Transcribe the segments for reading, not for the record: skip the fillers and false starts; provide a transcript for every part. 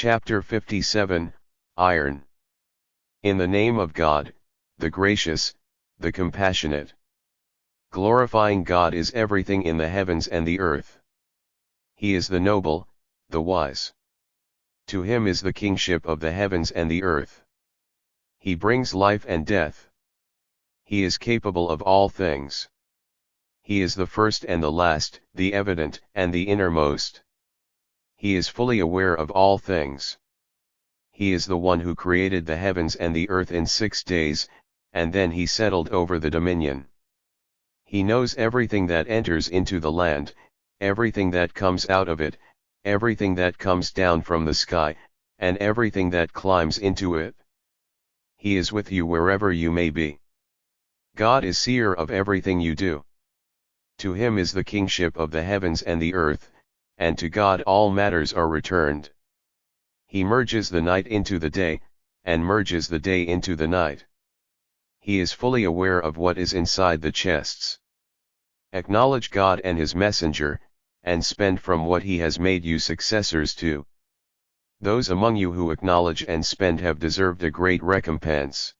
Chapter 57, Iron. In the name of God, the gracious, the compassionate. Glorifying God is everything in the heavens and the earth. He is the noble, the wise. To him is the kingship of the heavens and the earth. He brings life and death. He is capable of all things. He is the first and the last, the evident and the innermost. He is fully aware of all things. He is the one who created the heavens and the earth in 6 days, and then he settled over the dominion. He knows everything that enters into the land, everything that comes out of it, everything that comes down from the sky, and everything that climbs into it. He is with you wherever you may be. God is seer of everything you do. To him is the kingship of the heavens and the earth, and to God all matters are returned. He merges the night into the day, and merges the day into the night. He is fully aware of what is inside the chests. Acknowledge God and his messenger, and spend from what he has made you successors to. Those among you who acknowledge and spend have deserved a great recompense.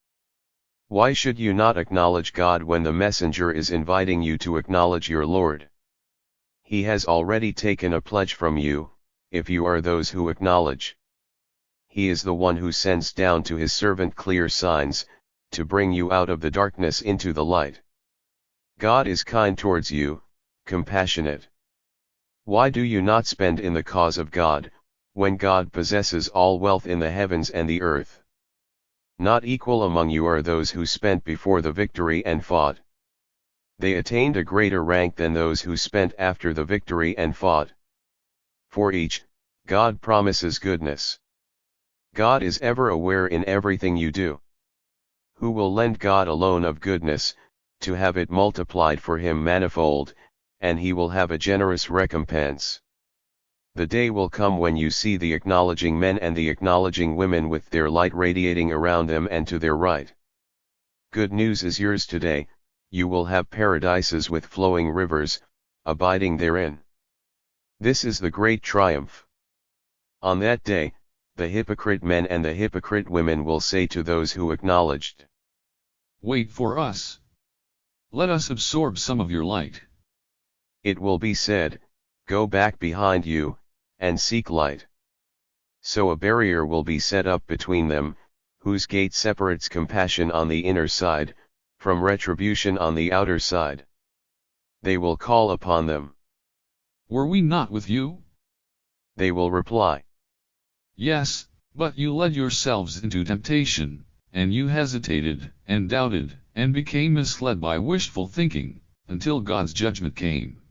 Why should you not acknowledge God when the messenger is inviting you to acknowledge your Lord? He has already taken a pledge from you, if you are those who acknowledge. He is the one who sends down to his servant clear signs, to bring you out of the darkness into the light. God is kind towards you, compassionate. Why do you not spend in the cause of God, when God possesses all wealth in the heavens and the earth? Not equal among you are those who spent before the victory and fought. They attained a greater rank than those who spent after the victory and fought. For each, God promises goodness. God is ever aware in everything you do. Who will lend God a loan of goodness, to have it multiplied for him manifold, and he will have a generous recompense. The day will come when you see the acknowledging men and the acknowledging women with their light radiating around them and to their right. Good news is yours today, you will have paradises with flowing rivers, abiding therein. This is the great triumph. On that day, the hypocrite men and the hypocrite women will say to those who acknowledged, "Wait for us. Let us absorb some of your light." It will be said, "Go back behind you, and seek light." So a barrier will be set up between them, whose gate separates compassion on the inner side, from retribution on the outer side. They will call upon them. "Were we not with you?" They will reply, "Yes, but you led yourselves into temptation, and you hesitated, and doubted, and became misled by wishful thinking, until God's judgment came.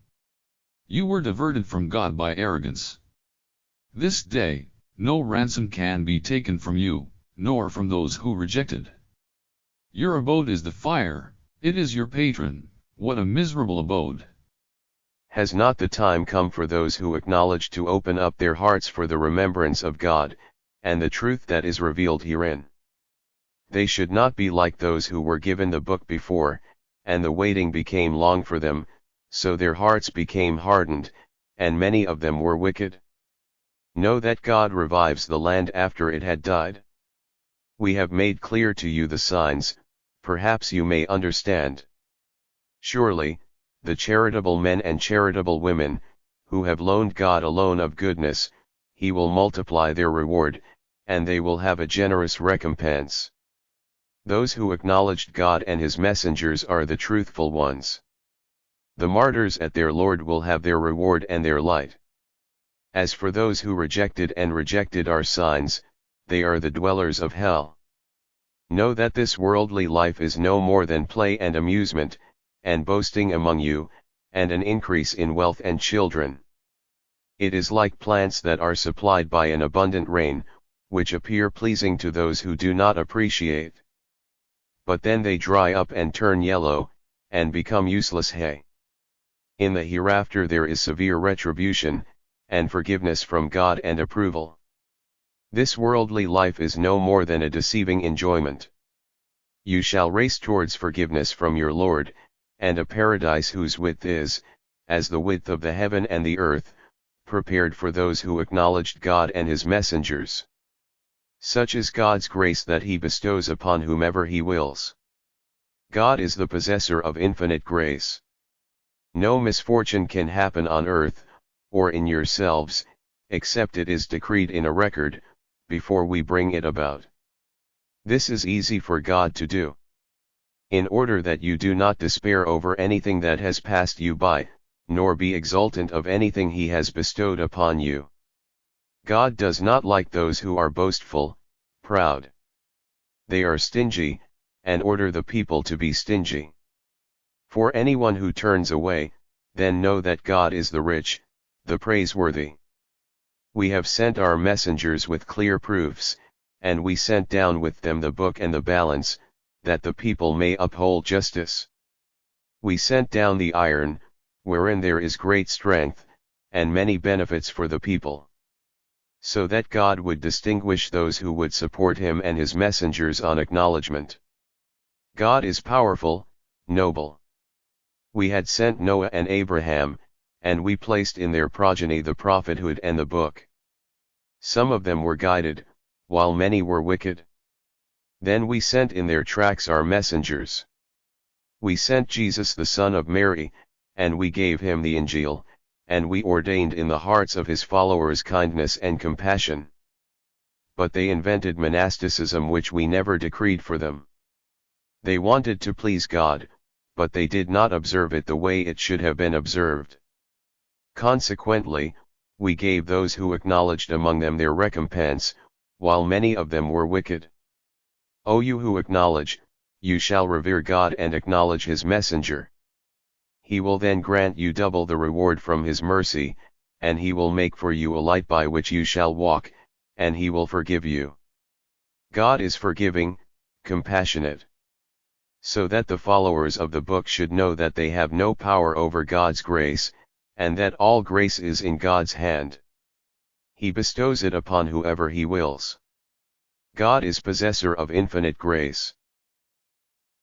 You were diverted from God by arrogance. This day, no ransom can be taken from you, nor from those who rejected. Your abode is the fire, it is your patron, what a miserable abode." Has not the time come for those who acknowledge to open up their hearts for the remembrance of God, and the truth that is revealed herein? They should not be like those who were given the book before, and the waiting became long for them, so their hearts became hardened, and many of them were wicked. Know that God revives the land after it had died. We have made clear to you the signs, perhaps you may understand. Surely, the charitable men and charitable women, who have loaned God a loan of goodness, he will multiply their reward, and they will have a generous recompense. Those who acknowledged God and his messengers are the truthful ones. The martyrs at their Lord will have their reward and their light. As for those who rejected our signs, they are the dwellers of hell. Know that this worldly life is no more than play and amusement, and boasting among you, and an increase in wealth and children. It is like plants that are supplied by an abundant rain, which appear pleasing to those who do not appreciate. But then they dry up and turn yellow, and become useless hay. In the hereafter there is severe retribution, and forgiveness from God and approval. This worldly life is no more than a deceiving enjoyment. You shall race towards forgiveness from your Lord, and a paradise whose width is, as the width of the heaven and the earth, prepared for those who acknowledged God and his messengers. Such is God's grace that he bestows upon whomever he wills. God is the possessor of infinite grace. No misfortune can happen on earth, or in yourselves, except it is decreed in a record, before we bring it about. This is easy for God to do. In order that you do not despair over anything that has passed you by, nor be exultant of anything he has bestowed upon you. God does not like those who are boastful, proud. They are stingy, and order the people to be stingy. For anyone who turns away, then know that God is the rich, the praiseworthy. We have sent our messengers with clear proofs, and we sent down with them the book and the balance, that the people may uphold justice. We sent down the iron, wherein there is great strength, and many benefits for the people. So that God would distinguish those who would support him and his messengers on acknowledgement. God is powerful, noble. We had sent Noah and Abraham, and we placed in their progeny the prophethood and the book. Some of them were guided, while many were wicked. Then we sent in their tracks our messengers. We sent Jesus the son of Mary, and we gave him the Injil, and we ordained in the hearts of his followers kindness and compassion. But they invented monasticism which we never decreed for them. They wanted to please God, but they did not observe it the way it should have been observed. Consequently, we gave those who acknowledged among them their recompense, while many of them were wicked. O you who acknowledge, you shall revere God and acknowledge his messenger. He will then grant you double the reward from his mercy, and he will make for you a light by which you shall walk, and he will forgive you. God is forgiving, compassionate. So that the followers of the book should know that they have no power over God's grace, and that all grace is in God's hand. He bestows it upon whoever he wills. God is possessor of infinite grace.